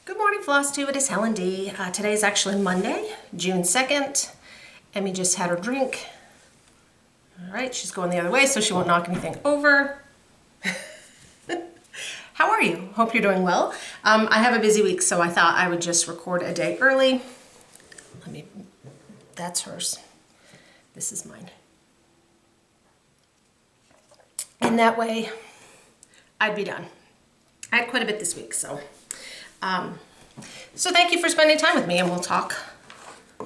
Good morning, Flosstube. It is Helen D. Today is actually Monday, June 2nd. Emmy just had her drink. All right, she's going the other way so she won't knock anything over. How are you? Hope you're doing well. I have a busy week, so I thought I would just record a day early. That's hers. This is mine. And that way, I'd be done. I had quite a bit this week, so thank you for spending time with me, and we'll talk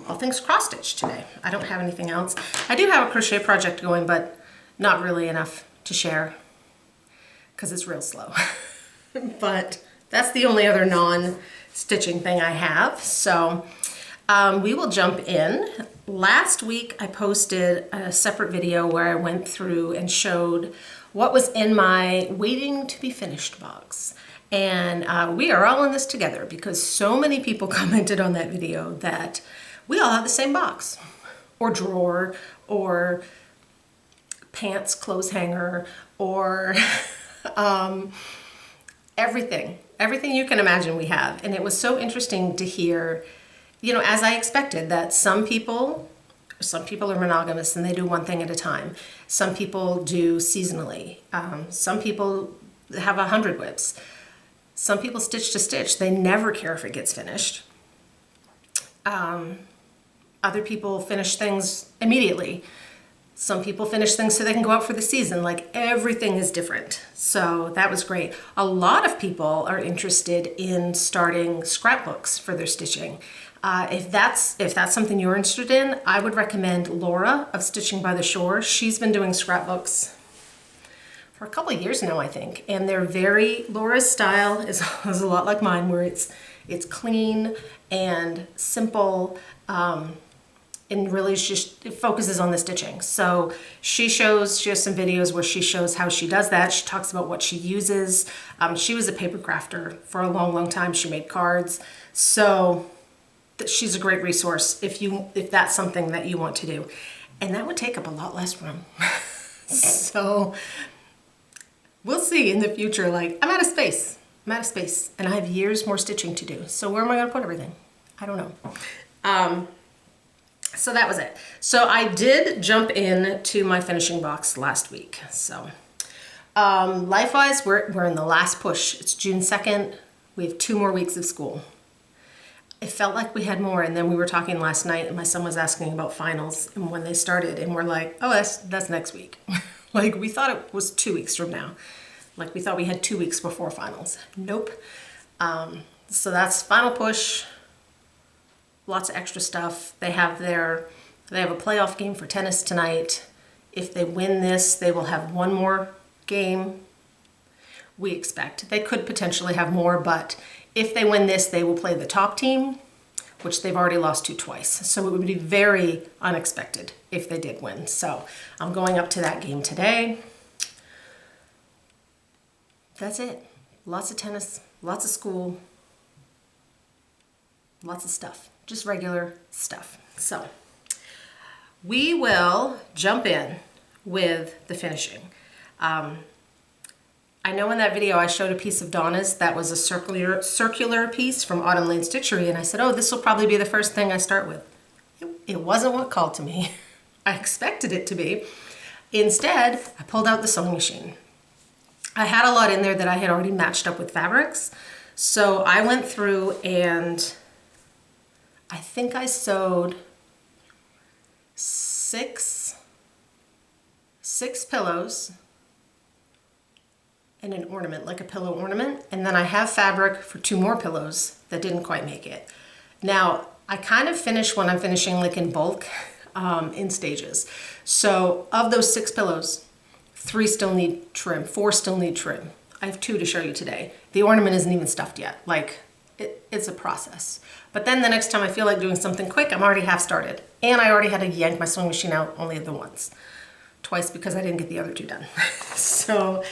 all things cross stitch today. I don't have anything else. I do have a crochet project going, but not really enough to share because it's real slow. But that's the only other non-stitching thing I have. So we will jump in. Last week I posted a separate video where I went through and showed what was in my waiting to be finished box. And we are all in this together because so many people commented on that video that we all have the same box or drawer or pants clothes hanger or everything you can imagine we have. And it was so interesting to hear, you know, as I expected, that some people are monogamous and they do one thing at a time. Some people do seasonally. Some people have 100 whips. Some people stitch to stitch. They never care if it gets finished. Other people finish things immediately. Some people finish things so they can go out for the season. Like, everything is different. So that was great. A lot of people are interested in starting scrapbooks for their stitching. If that's something you're interested in, I would recommend Laura of Stitching by the Shore. She's been doing scrapbooks for a couple of years now, I think, and they're Laura's style is a lot like mine, where it's clean and simple, and really it focuses on the stitching. So she has some videos where she shows how she does that. She talks about what she uses. She was a paper crafter for a long time. She made cards. So she's a great resource if that's something that you want to do. And that would take up a lot less room. So we'll see in the future. Like, I'm out of space, and I have years more stitching to do. So where am I going to put everything? I don't know. So that was it. So I did jump in to my finishing box last week. So life-wise, we're in the last push. It's June 2nd. We have 2 more weeks of school. It felt like we had more, and then we were talking last night, and my son was asking about finals and when they started, and we're like, oh, that's next week. Like, we thought it was 2 weeks from now. Like, we thought we had 2 weeks before finals. Nope. So that's final push. Lots of extra stuff. They have a playoff game for tennis tonight. If they win this, they will have 1 more game. We expect. They could potentially have more, but if they win this, they will play the top team, which they've already lost to twice. So it would be very unexpected if they did win. So I'm going up to that game today. That's it. Lots of tennis, lots of school, lots of stuff, just regular stuff. So we will jump in with the finishing. I know in that video I showed a piece of Donna's that was a circular piece from Autumn Lane Stitchery, and I said, oh, this will probably be the first thing I start with. It wasn't what called to me. I expected it to be. Instead, I pulled out the sewing machine. I had a lot in there that I had already matched up with fabrics, so I went through and I think I sewed six pillows and an ornament, like a pillow ornament, and then I have fabric for 2 more pillows that didn't quite make it. Now, I kind of finish when I'm finishing like in bulk, in stages. So of those 6 pillows, 3 still need trim, 4 still need trim. I have 2 to show you today. The ornament isn't even stuffed yet. Like, it's a process. But then the next time I feel like doing something quick, I'm already half started. And I already had to yank my sewing machine out only the once. Twice because I didn't get the other 2 done. So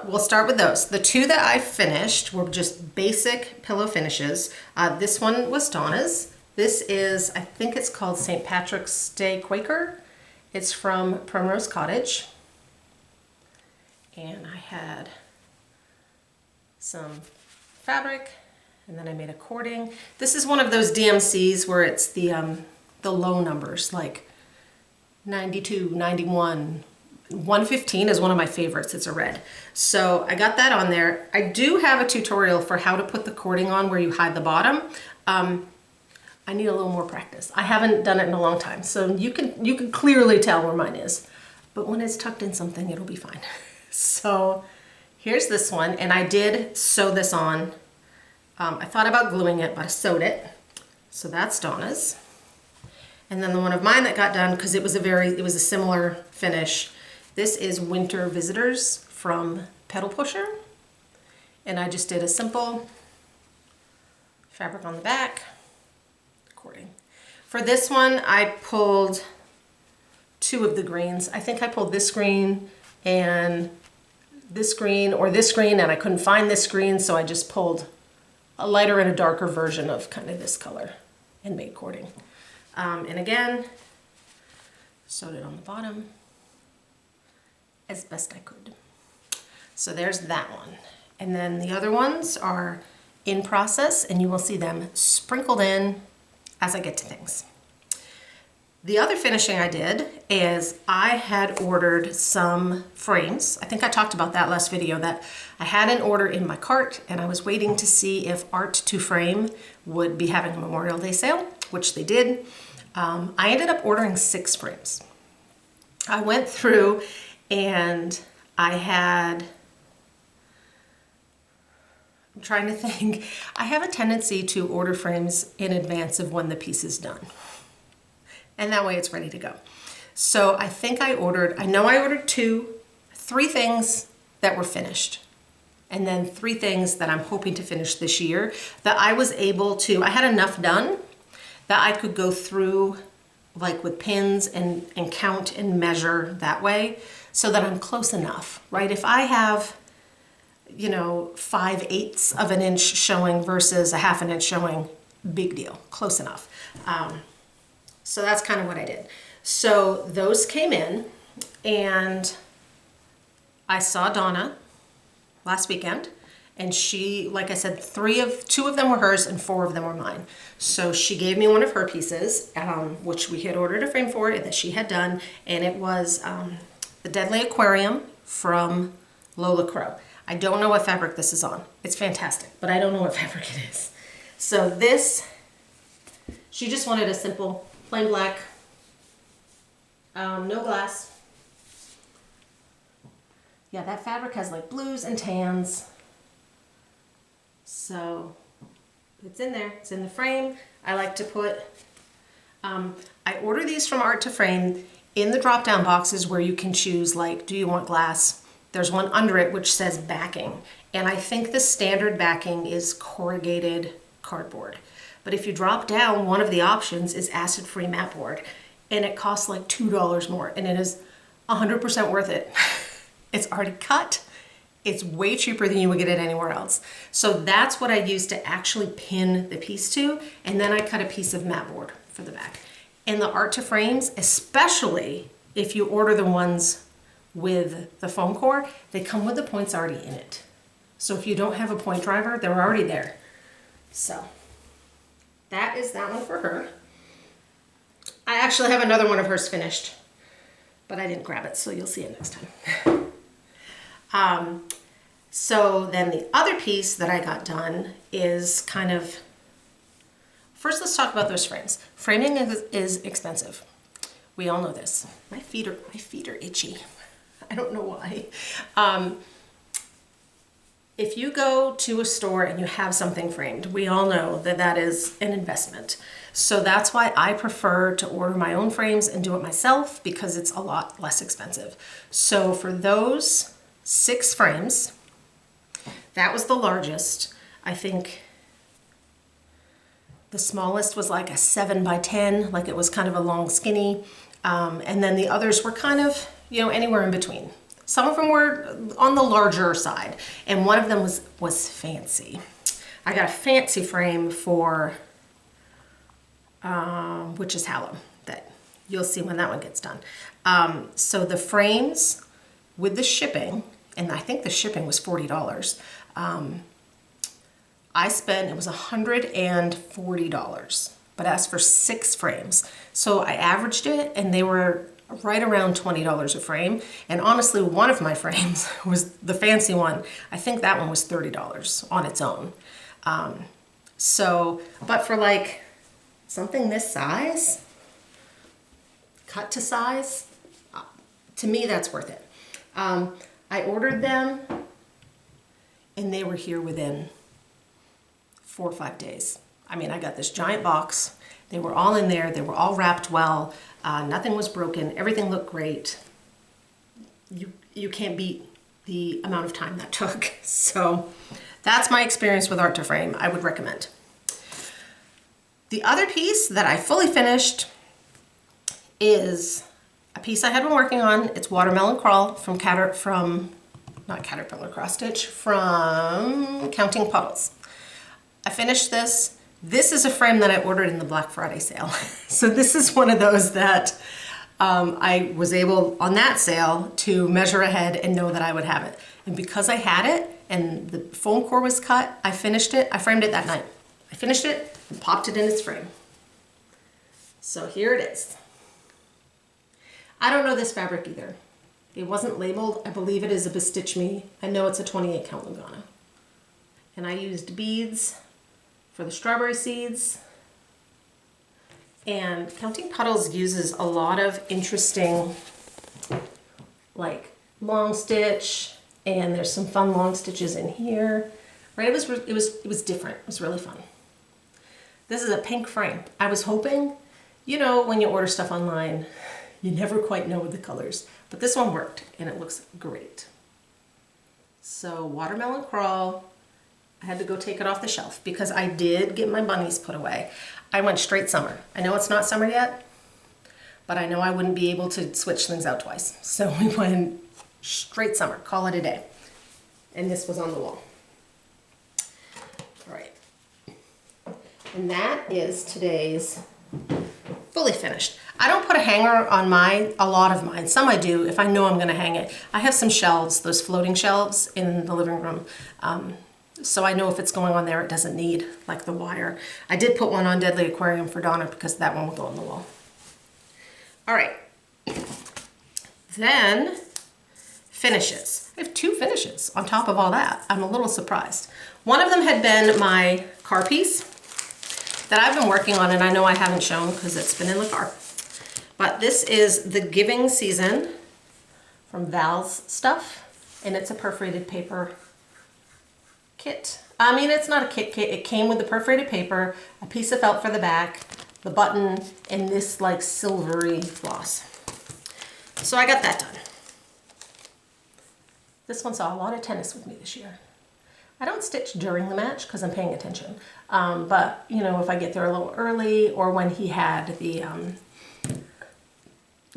we'll start with those. The 2 that I finished were just basic pillow finishes. This one was Donna's. This is, I think it's called St. Patrick's Day Quaker. It's from Primrose Cottage. And I had some fabric, and then I made a cording. This is one of those DMCs where it's the low numbers, like 92, 91, 115 is one of my favorites. It's a red. So I got that on there. I do have a tutorial for how to put the cording on where you hide the bottom. I need a little more practice. I haven't done it in a long time, so you can clearly tell where mine is. But when it's tucked in something, it'll be fine. So here's this one, and I did sew this on. I thought about gluing it, but I sewed it. So that's Donna's. And then the one of mine that got done, because it was a similar finish. This is Winter Visitors from Pedal Pusher. And I just did a simple fabric on the back, cording. For this one, I pulled 2 of the greens. I think I pulled this green and this green, or this green, and I couldn't find this green, so I just pulled a lighter and a darker version of kind of this color and made cording. And again, sewed it on the bottom as best I could. So there's that one. And then the other ones are in process, and you will see them sprinkled in as I get to things. The other finishing I did is I had ordered some frames. I think I talked about that last video, that I had an order in my cart and I was waiting to see if Art to Frame would be having a Memorial Day sale, which they did. I ended up ordering 6 frames. I went through and I had, I'm trying to think, I have a tendency to order frames in advance of when the piece is done. And that way it's ready to go. So I think I ordered 3 things that were finished. And then 3 things that I'm hoping to finish this year that I was able to, I had enough done that I could go through like with pins and count and measure that way so that I'm close enough, right? If I have, 5/8 of an inch showing versus a 1/2 inch showing, big deal, close enough. So that's kind of what I did. So those came in, and I saw Donna last weekend, and she, like I said, 2 of them were hers and 4 of them were mine. So she gave me one of her pieces, which we had ordered a frame for that she had done, and it was the Deadly Aquarium from Lola Crow. I don't know what fabric this is on. It's fantastic, but I don't know what fabric it is. So this, she just wanted a simple plain black, no glass. Yeah, that fabric has like blues and tans. So it's in there, it's in the frame. I like to put, I order these from Art to Frame in the drop down boxes where you can choose, like, do you want glass? There's one under it which says backing. And I think the standard backing is corrugated cardboard. But if you drop down, one of the options is acid-free mat board, and it costs like $2 more, and it is 100% worth it. It's already cut. It's way cheaper than you would get it anywhere else. So that's what I use to actually pin the piece to, and then I cut a piece of mat board for the back. And the Art to Frames, especially if you order the ones with the foam core, they come with the points already in it. So if you don't have a point driver, they're already there. So that is that one for her. I actually have another one of hers finished, but I didn't grab it, so you'll see it next time. So then the other piece that I got done is kind of, first let's talk about those frames. Framing is expensive. We all know this. My feet are itchy. I don't know why. If you go to a store and you have something framed, we all know that that is an investment. So that's why I prefer to order my own frames and do it myself, because it's a lot less expensive. So for those 6 frames, that was the largest. I think the smallest was like a 7x10, like it was kind of a long skinny. And then the others were kind of, anywhere in between. Some of them were on the larger side, and one of them was fancy. I got a fancy frame for, which is Helen, that you'll see when that one gets done. So the frames with the shipping, and I think the shipping was $40, I spent, it was $140, but asked for 6 frames. So I averaged it and they were right around $20 a frame. And honestly, one of my frames was the fancy one. I think that one was $30 on its own. But for like something this size, cut to size, to me, that's worth it. I ordered them and they were here within 4 or 5 days. I mean, I got this giant box. They were all in there. They were all wrapped well. Nothing was broken. Everything looked great. You can't beat the amount of time that took. So that's my experience with Art to Frame. I would recommend. The other piece that I fully finished is a piece I had been working on. It's Watermelon Crawl from not Caterpillar Cross Stitch, from Counting Puddles. I finished this. This is a frame that I ordered in the Black Friday sale. So this is one of those that I was able, on that sale, to measure ahead and know that I would have it. And because I had it and the foam core was cut, I finished it. I framed it that night. I finished it and popped it in its frame. So here it is. I don't know this fabric either. It wasn't labeled. I believe it is a Bestitch Me. I know it's a 28 count Lugana. And I used beads for the strawberry seeds. And Counting Puddles uses a lot of interesting, like, long stitch, and there's some fun long stitches in here. Right? It was different. It was really fun. This is a pink frame. I was hoping, you know, when you order stuff online, you never quite know the colors, but this one worked and it looks great. So Watermelon Crawl, I had to go take it off the shelf because I did get my bunnies put away. I went straight summer. I know it's not summer yet, but I know I wouldn't be able to switch things out twice. So we went straight summer, call it a day. And this was on the wall. All right. And that is today's fully finished. I don't put a hanger on a lot of mine. Some I do if I know I'm gonna hang it. I have some shelves, those floating shelves in the living room. So I know if it's going on there, it doesn't need like the wire. I did put one on Deadly Aquarium for Donna because that one will go on the wall. All right. Then finishes. I have 2 finishes on top of all that. I'm a little surprised. One of them had been my car piece that I've been working on, and I know I haven't shown because it's been in the car. But this is the Giving Season from Val's Stuff, and it's a perforated paper kit. I mean, it's not a kit. It came with the perforated paper, a piece of felt for the back, the button, and this like silvery floss. So I got that done. This one saw a lot of tennis with me this year. I don't stitch during the match because I'm paying attention. But, you know, if I get there a little early or when he had the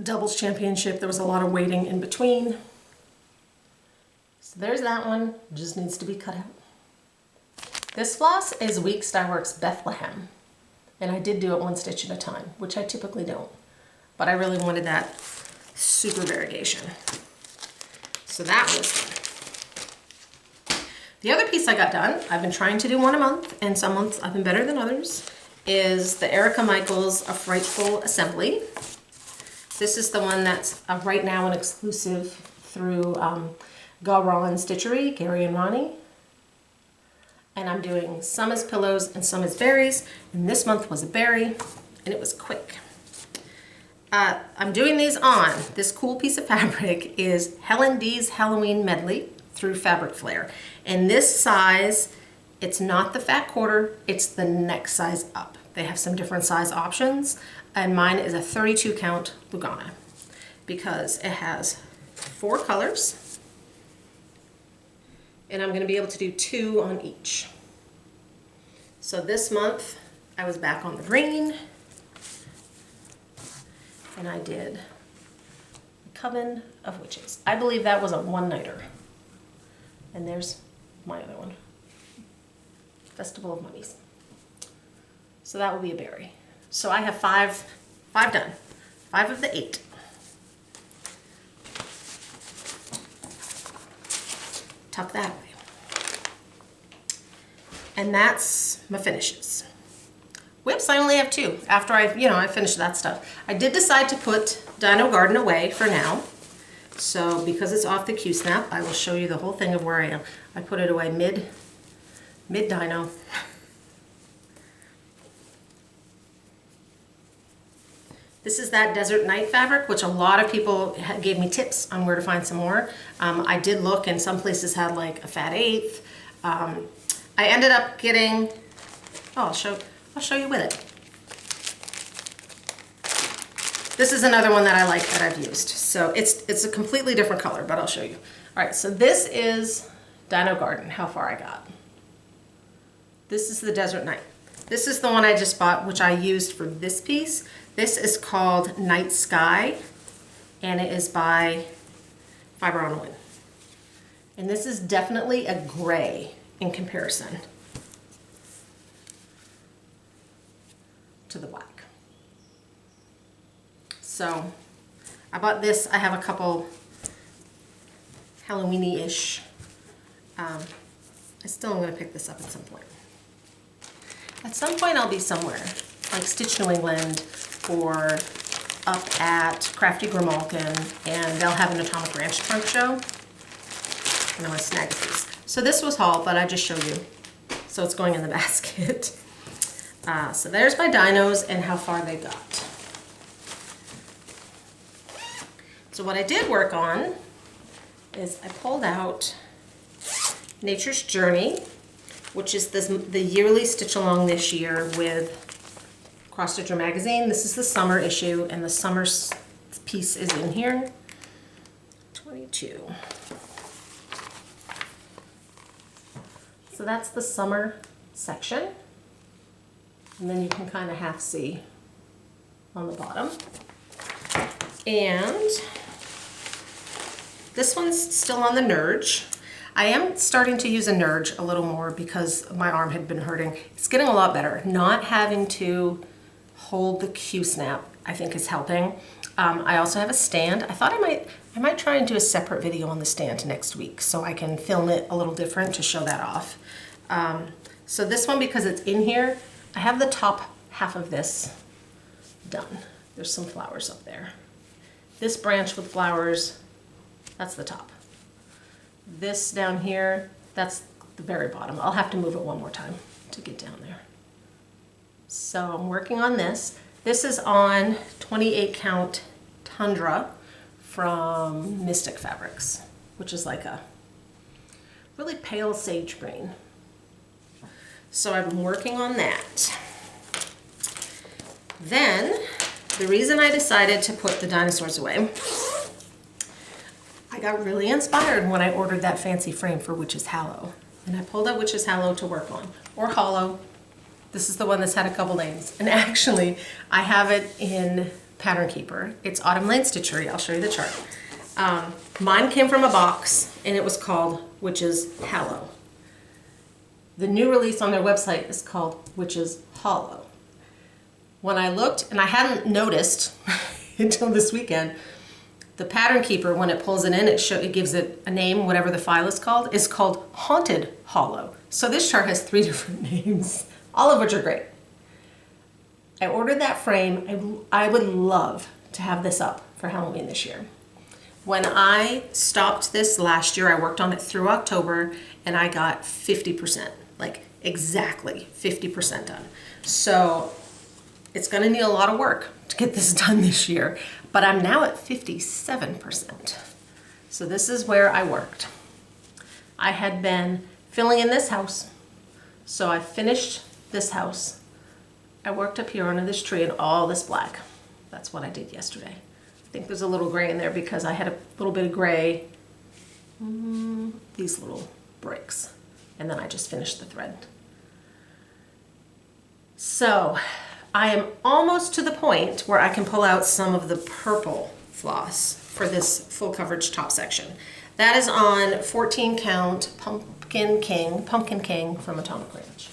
doubles championship, there was a lot of waiting in between. So there's that one. Just needs to be cut out. This floss is Weeks Dye Works Bethlehem. And I did do it 1 stitch at a time, which I typically don't. But I really wanted that super variegation. So that was fun. The other piece I got done, I've been trying to do one a month, and some months I've been better than others, is the Erica Michaels A Frightful Assembly. This is the one that's right now an exclusive through Garon Stitchery, Gary and Ronnie. And I'm doing some as pillows and some as berries, and this month was a berry, and it was quick. I'm doing these on, this cool piece of fabric is Helen D's Halloween Medley through Fabric Flair. And this size, it's not the fat quarter, it's the next size up. They have some different size options, and mine is a 32 count Lugana because it has 4 colors, and I'm gonna be able to do 2 on each. So this month, I was back on the green, and I did Coven of Witches. I believe that was a one-nighter. And there's my other one, Festival of Mummies. So that will be a berry. So I have 5 done, 5 of the 8. Tuck that away. And that's my finishes. Whips, I only have 2 after I finished that stuff. I did decide to put Dino Garden away for now. So because it's off the Q-snap, I will show you the whole thing of where I am. I put it away mid-dino. This is that Desert Night fabric, which a lot of people gave me tips on where to find some more. I did look, and some places had like a fat eighth. I ended up getting, I'll show you with it. This is another one that I like that I've used. So it's a completely different color, but I'll show you. All right, so this is Dino Garden, how far I got. This is the Desert Night. This is the one I just bought, which I used for this piece. This is called Night Sky, and it is by Fiber on the Wind. And this is definitely a gray in comparison to the black. So I bought this. I have a couple Halloween-ish. I still am going to pick this up at some point. At some point I'll be somewhere, like Stitch New England or up at Crafty Grimalkin, and they'll have an Atomic Ranch trunk show. And I'm going to snag a piece. So this was haul, but I just showed you. So it's going in the basket. So there's my dinos and how far they got. So what I did work on is I pulled out Nature's Journey, which is the yearly stitch along this year with Cross Stitcher magazine. This is the summer issue, and the summer piece is in here. 22. So that's the summer section. And then you can kind of half see on the bottom. And this one's still on the Nurge. I am starting to use a Nurge a little more because my arm had been hurting. It's getting a lot better. Not having to hold the Q-snap, I think, is helping. I also have a stand. I thought I might try and do a separate video on the stand next week so I can film it a little different to show that off. So this one, because it's in here, I have the top half of this done. There's some flowers up there. This branch with flowers, that's the top. This down here, that's the very bottom. I'll have to move it one more time to get down there. So I'm working on this. This is on 28 count Tundra from Mystic Fabrics, which is like a really pale sage green. So I'm working on that. Then, the reason I decided to put the dinosaurs away, I got really inspired when I ordered that fancy frame for Witch's Hallow. And I pulled out Witch's Hallow to work on, or Hollow. This is the one that's had a couple names. And actually, I have it in Pattern Keeper. It's Autumn Lane Stitchery. I'll show you the chart. Mine came from a box, and it was called Witch's Hallow. The new release on their website is called Witch's Hollow. When I looked, and I hadn't noticed until this weekend, the Pattern Keeper, when it pulls it in, it gives it a name, whatever the file is called Haunted Hollow. So this chart has 3 different names, all of which are great. I ordered that frame. I would love to have this up for Halloween this year. When I stopped this last year, I worked on it through October, and I got 50%, like exactly 50% done. So it's gonna need a lot of work to get this done this year, but I'm now at 57%. So this is where I worked. I had been filling in this house. So I finished this house. I worked up here under this tree and all this black. That's what I did yesterday. I think there's a little gray in there because I had a little bit of gray, these little breaks, and then I just finished the thread. So I am almost to the point where I can pull out some of the purple floss for this full coverage top section. That is on 14 count Pumpkin King from Atomic Ranch.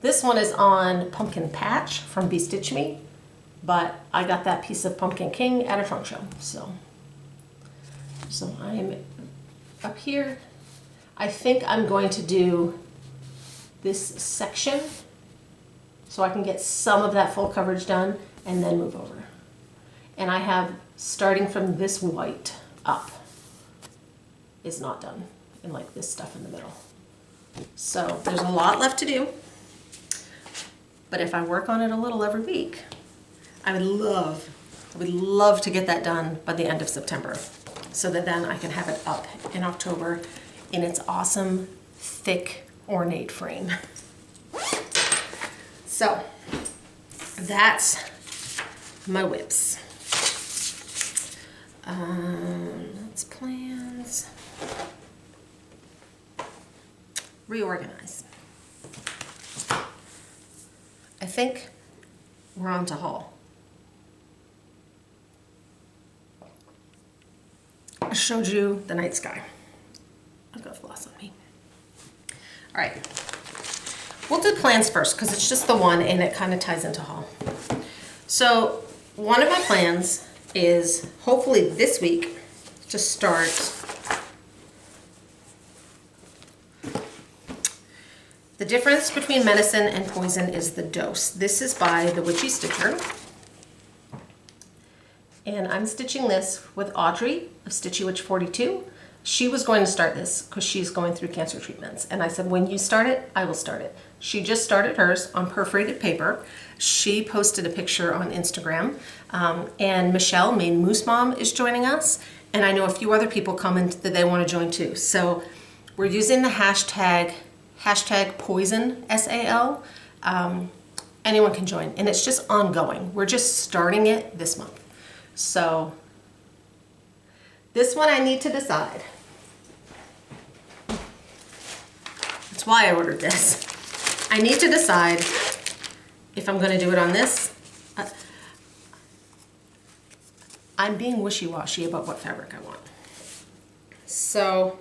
This one is on Pumpkin Patch from Be Stitch Me, but I got that piece of Pumpkin King at a trunk show. So I'm up here. I think I'm going to do this section so I can get some of that full coverage done and then move over. And I have, starting from this white up, is not done, and like this stuff in the middle. So there's a lot left to do, but if I work on it a little every week, I would love to get that done by the end of September, so that then I can have it up in October in its awesome, thick, ornate frame. So that's my whips. That's plans. Reorganize. I think we're on to haul. I showed you the night sky. I've got floss on me. All right, we'll do plans first because it's just the one and it kind of ties into haul. So one of my plans is hopefully this week to start the difference between medicine and poison is the dose. This is by the Witchy Stitcher. And I'm stitching this with Audrey of Stitchy Witch 42. She was going to start this because she's going through cancer treatments. And I said, when you start it, I will start it. She just started hers on perforated paper. She posted a picture on Instagram. And Michelle, Maine Moose Mom, is joining us. And I know a few other people comment that they want to join too. So we're using the hashtag poison, S-A-L. Anyone can join. And it's just ongoing. We're just starting it this month. So this one I need to decide. That's why I ordered this. I need to decide if I'm going to do it on this. I'm being wishy-washy about what fabric I want. So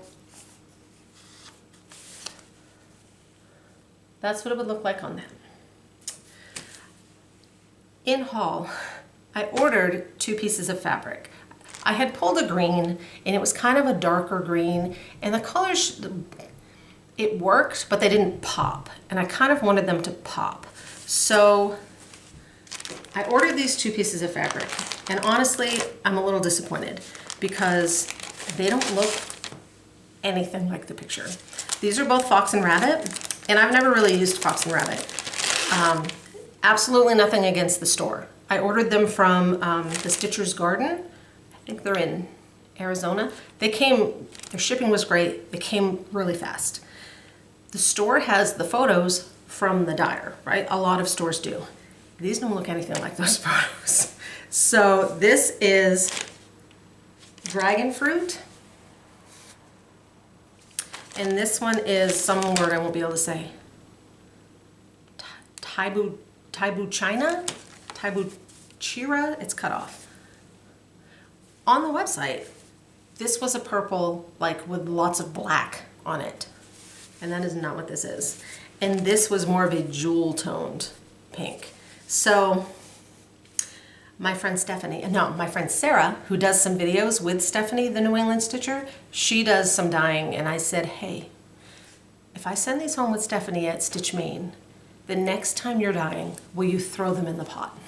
that's what it would look like on that. In haul, I ordered 2 pieces of fabric. I had pulled a green and it was kind of a darker green, and the colors, it worked, but they didn't pop. And I kind of wanted them to pop. So I ordered these 2 pieces of fabric, and honestly, I'm a little disappointed because they don't look anything like the picture. These are both Fox and Rabbit, and I've never really used Fox and Rabbit. Absolutely nothing against the store. I ordered them from the Stitcher's Garden. I think they're in Arizona. They came, their shipping was great. They came really fast. The store has the photos from the dyer, right? A lot of stores do. These don't look anything like those photos. So this is dragon fruit. And this one is some word I won't be able to say. Taibu China? Taibu Chira? It's cut off. On the website, this was a purple, like with lots of black on it. And that is not what this is. And this was more of a jewel toned pink. So my friend Sarah, who does some videos with Stephanie, the New England Stitcher, she does some dyeing, and I said, hey, if I send these home with Stephanie at Stitch Maine, the next time you're dyeing, will you throw them in the pot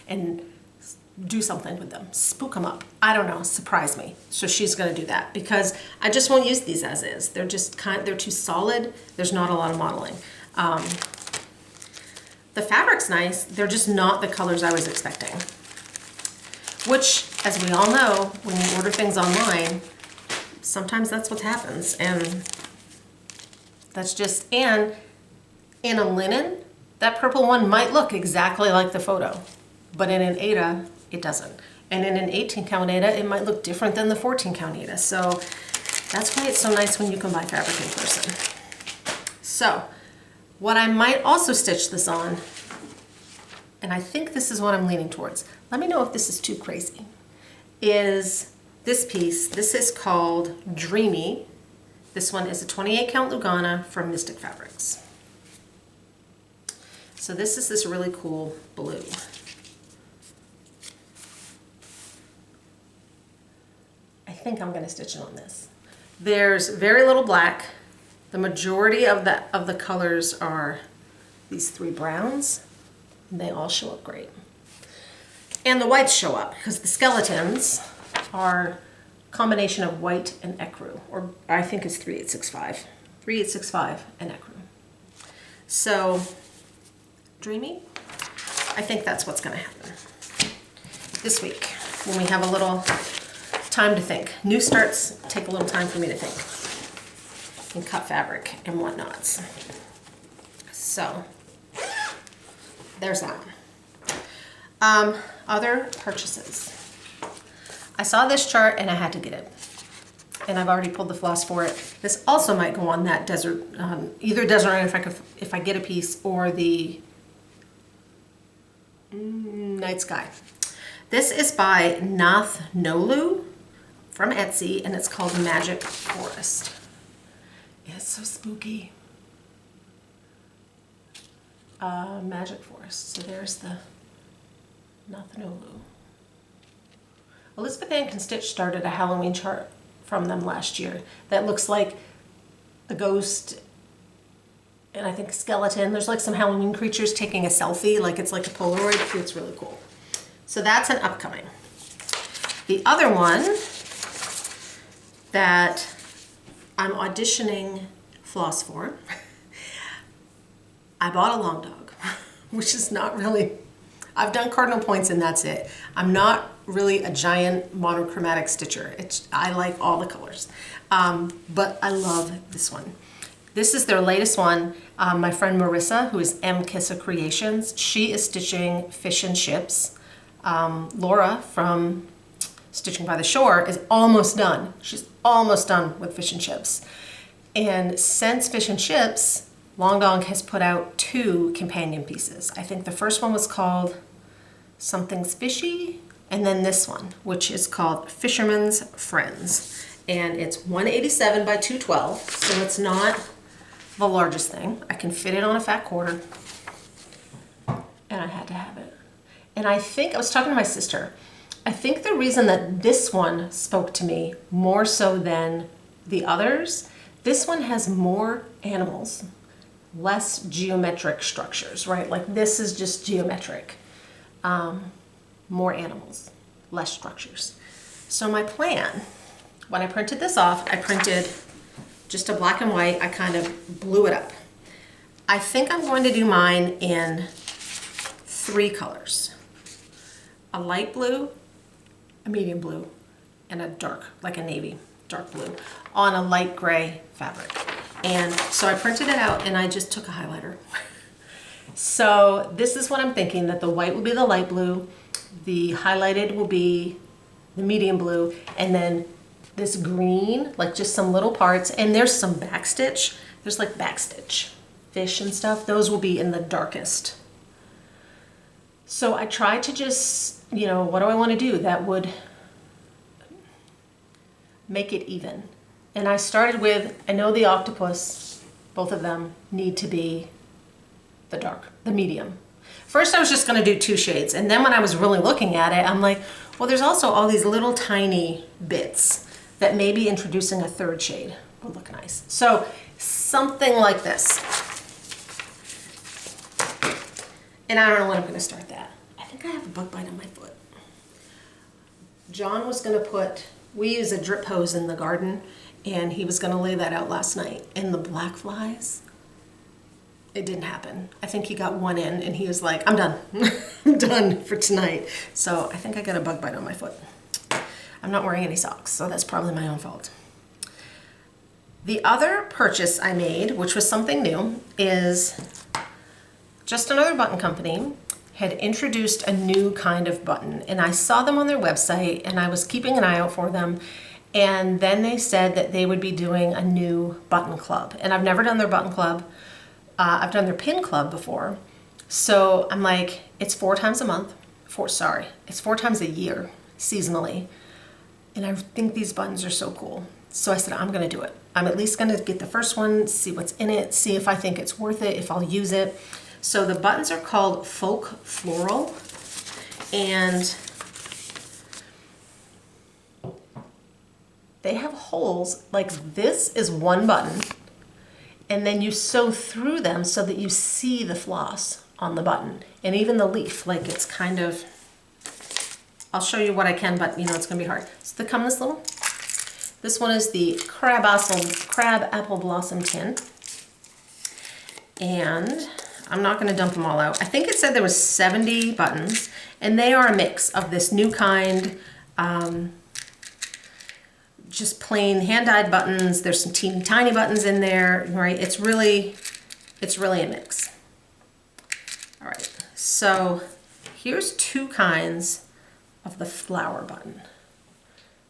and do something with them, spook them up? I don't know, surprise me. So she's gonna do that because I just won't use these as is. They're just they're too solid. There's not a lot of modeling. The fabric's nice, they're just not the colors I was expecting. Which, as we all know, when you order things online, sometimes that's what happens. And that's just, and in a linen, that purple one might look exactly like the photo, but in an Aida, it doesn't. And in an 18 count Aida, it might look different than the 14 count Aida. So that's why it's so nice when you can buy fabric in person. So what I might also stitch this on, and I think this is what I'm leaning towards, let me know if this is too crazy, is this piece. This is called Dreamy. This one is a 28 count Lugana from Mystic Fabrics. So this is this really cool blue. I think I'm gonna stitch it on this. There's very little black The majority of the colors are these 3 browns, and they all show up great. And the whites show up because the skeletons are a combination of white and ecru, or I think it's 3865. 3865 and ecru. So, dreamy? I think that's what's gonna happen this week when we have a little time to think. New starts take a little time for me to think and cut fabric and whatnots. So, there's that one. Other purchases. I saw this chart and I had to get it. And I've already pulled the floss for it. This also might go on that desert, either desert if I get a piece, or the night sky. This is by Nath Nolu from Etsy, and it's called Magic Forest. It's so spooky. Magic Forest. So there's the Nath Nolu. Elizabeth Ann Can Stitch started a Halloween chart from them last year that looks like a ghost and I think a skeleton. There's like some Halloween creatures taking a selfie, like it's like a Polaroid. It's really cool. So that's an upcoming. The other one that I'm auditioning floss for, I bought a long dog, which is not really, I've done cardinal points and that's it. I'm not really a giant monochromatic stitcher. I like all the colors, but I love this one. This is their latest one. My friend Marissa, who is M. Kissa Creations, she is stitching Fish and Ships. Laura from Stitching by the Shore is almost done. She's almost done with Fish and Ships. And since Fish and Ships, Long Dog has put out 2 companion pieces. I think the first one was called Something's Fishy, and then this one, which is called Fisherman's Friends. And it's 187 by 212, so it's not the largest thing. I can fit it on a fat quarter, and I had to have it. And I think, I was talking to my sister, I think the reason that this one spoke to me more so than the others, this one has more animals, less geometric structures, right? Like this is just geometric. More animals, less structures. So my plan, when I printed this off, I printed just a black and white. I kind of blew it up. I think I'm going to do mine in 3 colors. A light blue, a medium blue, and a dark, like a navy, dark blue, on a light gray fabric. And so I printed it out and I just took a highlighter. So this is what I'm thinking, that the white will be the light blue, the highlighted will be the medium blue, and then this green, like just some little parts, and there's some backstitch. There's like backstitch fish and stuff. Those will be in the darkest. So I tried to just, you know, what do I want to do that would make it even? And I started with, I know the octopus, both of them need to be the dark, the medium. First I was just going to do 2 shades, and then when I was really looking at it, I'm like, well, there's also all these little tiny bits that maybe introducing a 3rd shade would look nice. So something like this. And I don't know when I'm going to start that. I think I have a bug bite on my foot. John was going to put, we use a drip hose in the garden, and he was going to lay that out last night. And the black flies, it didn't happen. I think he got 1 in and he was like, I'm done. I'm done for tonight. So I think I got a bug bite on my foot. I'm not wearing any socks, so that's probably my own fault. The other purchase I made, which was something new, is just another button company had introduced a new kind of button, and I saw them on their website and I was keeping an eye out for them. And then they said that they would be doing a new button club, and I've never done their button club. I've done their pin club before. So I'm like, it's 4 times a month, it's 4 times a year, seasonally. And I think these buttons are so cool. So I said, I'm gonna do it. I'm at least gonna get the first one, see what's in it, see if I think it's worth it, if I'll use it. So the buttons are called Folk Floral, and they have holes, like this is one button, and then you sew through them so that you see the floss on the button and even the leaf. Like it's kind of, I'll show you what I can, but you know, it's gonna be hard. So they come this little, this one is the crab apple blossom tin. And I'm not gonna dump them all out. I think it said there was 70 buttons, and they are a mix of this new kind, just plain hand-dyed buttons. There's some teeny tiny buttons in there, right? It's really a mix. All right, so here's two kinds of the flower button.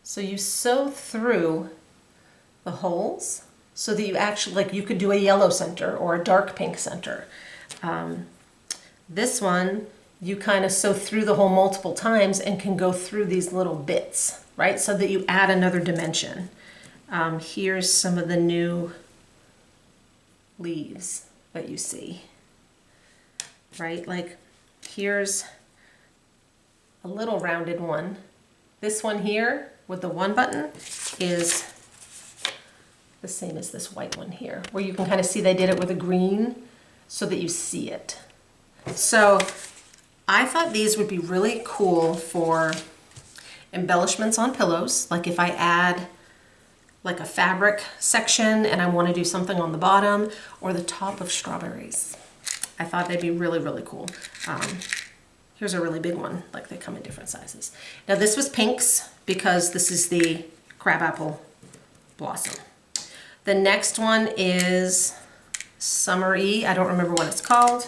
So you sew through the holes so that you actually, like you could do a yellow center or a dark pink center. This one, you kind of sew through the hole multiple times and can go through these little bits, right? So that you add another dimension. Here's some of the new leaves that you see, right? Like here's a little rounded one. This one here with the one button is the same as this white one here, where you can kind of see they did it with a green so that you see it. So I thought these would be really cool for embellishments on pillows. Like if I add like a fabric section and I want to do something on the bottom or the top of strawberries. I thought they'd be really, really cool. Here's a really big one, like they come in different sizes. Now this was pinks because this is the crabapple blossom. The next one is summery. I don't remember what it's called.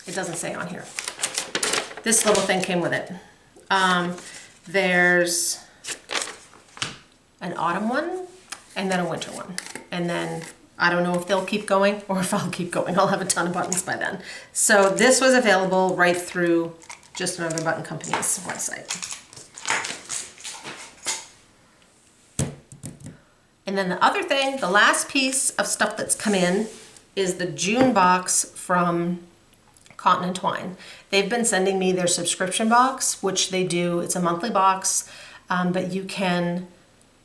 It doesn't say on here. This little thing came with it. There's an autumn one and then a winter one. And then I don't know if they'll keep going or if I'll keep going. I'll have a ton of buttons by then. So this was available right through Just Another Button Company's website. And then the other thing, the last piece of stuff that's come in is the June box from Cotton and Twine. They've been sending me their subscription box, which they do. It's a monthly box, but you can,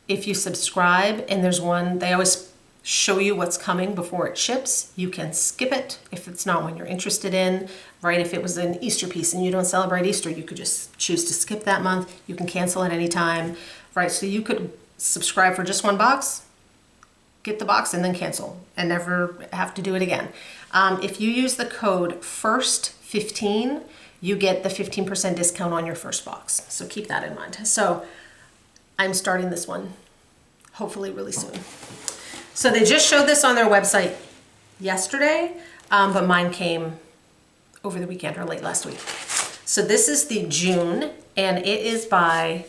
if you subscribe, and there's one, they always show you what's coming before it ships. You can skip it if it's not one you're interested in, right? If it was an Easter piece and you don't celebrate Easter, you could just choose to skip that month. You can cancel at any time, right? So you could subscribe for just one box, get the box, and then cancel and never have to do it again. If you use the code FIRST15, you get the 15% discount on your first box. So keep that in mind. So I'm starting this one hopefully really soon. So they just showed this on their website yesterday, but mine came over the weekend or late last week. So this is the June, and it is by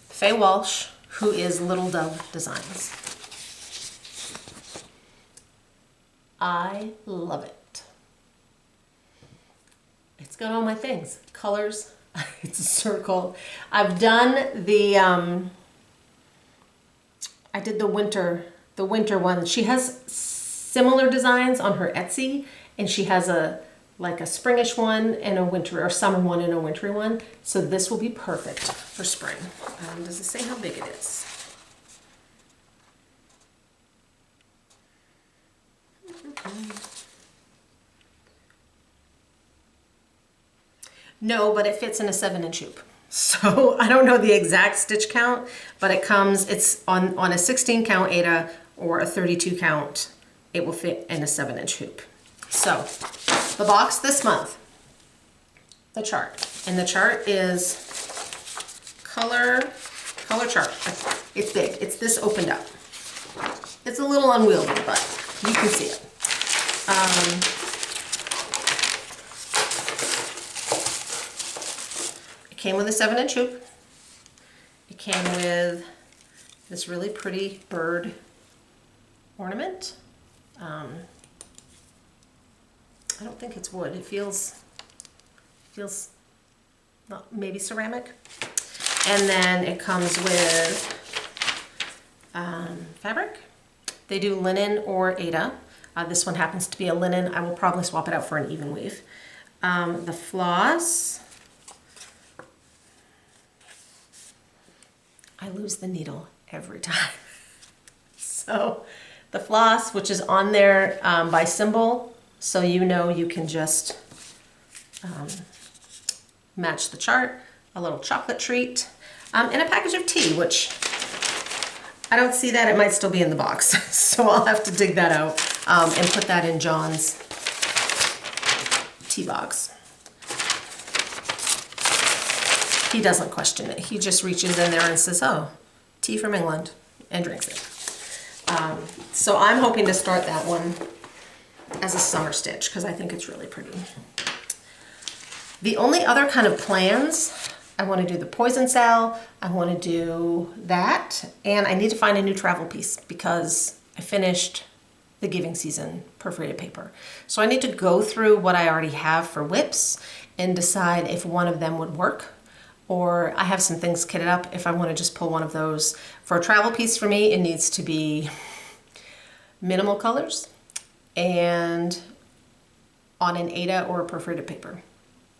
Faye Walsh, who is Little Dove Designs. I love it. It's got all my things. Colors, it's a circle. I've done the, I did the winter one. She has similar designs on her Etsy, and she has like a springish one and a winter or summer one and a wintry one. So this will be perfect for spring. Does it say how big it is? No, but it fits in a 7-inch hoop. So I don't know the exact stitch count, but it comes, it's on a 16 count Aida or a 32 count, it will fit in a 7-inch hoop. So the box this month, the chart, and the chart is color chart. It's big, it's this opened up. It's a little unwieldy, but you can see it. It came with a 7-inch hoop. It came with this really pretty bird ornament. I don't think it's wood. It feels not, maybe ceramic. And then it comes with fabric. They do linen or Aida. This one happens to be a linen. I will probably swap it out for an even weave. The floss. I lose the needle every time. So the floss, which is on there by symbol, so you know you can just match the chart, a little chocolate treat, and a package of tea, which I don't see that. It might still be in the box, so I'll have to dig that out and put that in John's tea box. He doesn't question it. He just reaches in there and says, oh, tea from England, and drinks it. So I'm hoping to start that one as a summer stitch because I think it's really pretty. The only other kind of plans, I want to do the poison cell, I want to do that, and I need to find a new travel piece because I finished the giving season perforated paper. So I need to go through what I already have for whips and decide if one of them would work, or I have some things kitted up if I want to just pull one of those. For a travel piece for me, it needs to be minimal colors and on an Aida or a perforated paper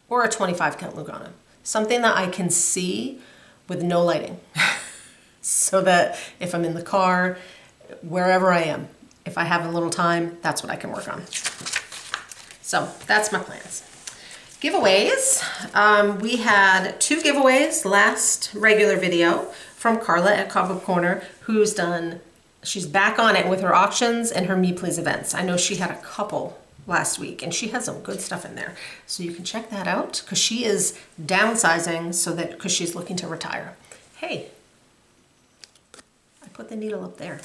or a 25 count Lugana. Something that I can see with no lighting so that if I'm in the car, wherever I am, if I have a little time, that's what I can work on. So that's my plans. Giveaways. We had 2 giveaways last regular video from Carla at Cobweb Corner, she's back on it with her auctions and her Me Please events. I know she had a couple last week and she has some good stuff in there. So you can check that out because she is downsizing because she's looking to retire. Hey, I put the needle up there.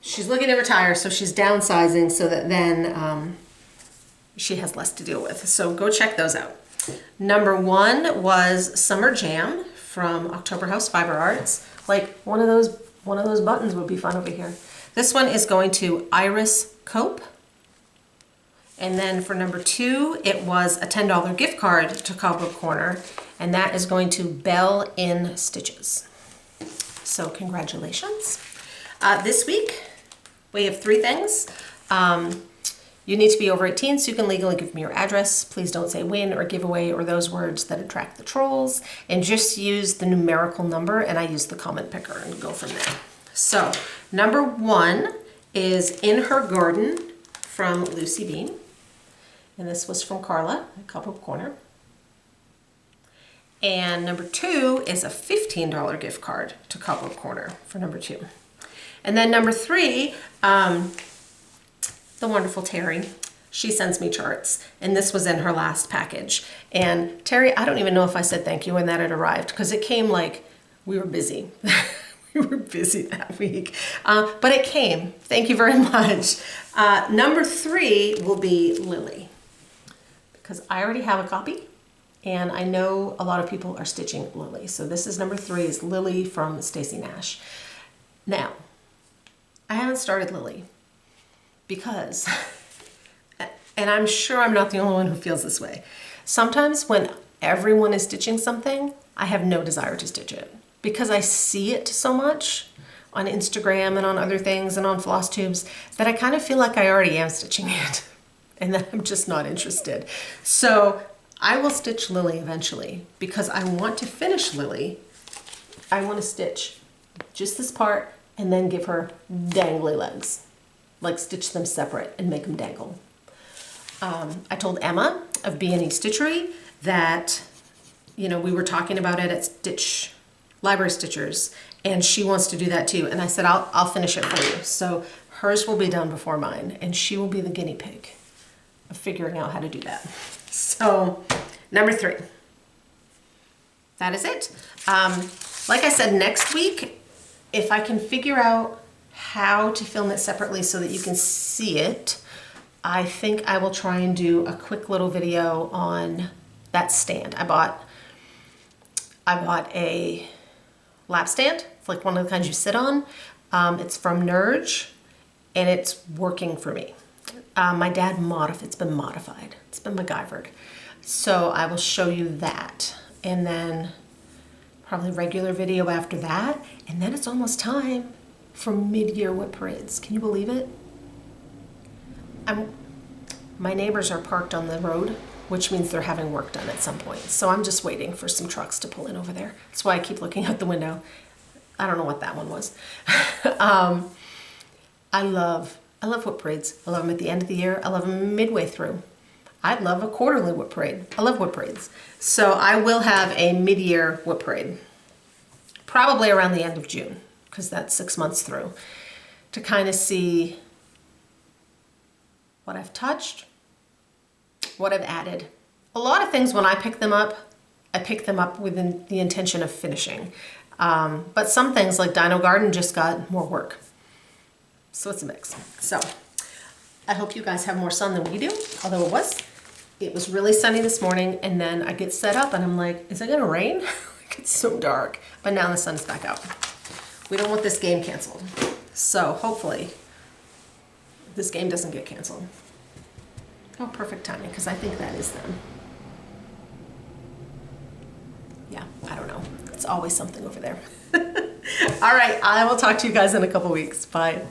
She's looking to retire, so she's downsizing so that then she has less to deal with. So go check those out. Number 1 was Summer Jam from October House Fiber Arts. Like one of those buttons would be fun over here. This one is going to Iris Cope. And then for number 2, it was a $10 gift card to Cobweb Corner, and that is going to Belle in Stitches. So congratulations. This week, we have 3 things. You need to be over 18 so you can legally give me your address. Please don't say win or giveaway or those words that attract the trolls, and just use the numerical number, and I use the comment picker and go from there. So number 1 is In Her Garden from Lucy Bean, and this was from Carla at Cobweb Corner. And number 2 is a $15 gift card to Cobweb Corner for number 2. And then number 3, the wonderful Terry, she sends me charts, and this was in her last package. And Terry, I don't even know if I said thank you when that had arrived, because it came like we were busy. We were busy that week, but it came. Thank you very much. Number 3 will be Lily, because I already have a copy, and I know a lot of people are stitching Lily. So this is number 3, is Lily from Stacy Nash. Now, I haven't started Lily because, and I'm sure I'm not the only one who feels this way, sometimes when everyone is stitching something, I have no desire to stitch it because I see it so much on Instagram and on other things and on Flosstubes that I kind of feel like I already am stitching it and that I'm just not interested. So I will stitch Lily eventually because I want to finish Lily. I want to stitch just this part and then give her dangly legs, like stitch them separate and make them dangle. I told Emma of B&E Stitchery that, we were talking about it at Library Stitchers, and she wants to do that too. And I said, I'll finish it for you. So hers will be done before mine, and she will be the guinea pig of figuring out how to do that. So number 3, that is it. Like I said, next week, if I can figure out how to film it separately so that you can see it, I think I will try and do a quick little video on that stand. I bought a lap stand. It's like one of the kinds you sit on. It's from Nerge, and it's working for me. My dad it's been modified. It's been MacGyvered. So I will show you that, and then probably regular video after that, and then it's almost time for mid-year whip parades. Can you believe it? My neighbors are parked on the road, which means they're having work done at some point. So I'm just waiting for some trucks to pull in over there. That's why I keep looking out the window. I don't know what that one was. I love whip parades. I love them at the end of the year. I love them midway through. I love a quarterly whip parade. I love whip parades. So I will have a mid-year whip parade, probably around the end of June, because that's 6 months through, to kind of see what I've touched, what I've added. A lot of things, when I pick them up with the intention of finishing. But some things like Dino Garden just got more work. So it's a mix. So I hope you guys have more sun than we do, although it was really sunny this morning, and then I get set up and I'm like, is it gonna rain? It's so dark. But now the sun is back out. We don't want this game canceled. So hopefully this game doesn't get canceled. Oh, perfect timing, because I think that is them. Yeah, I don't know. It's always something over there. All right, I will talk to you guys in a couple weeks. Bye.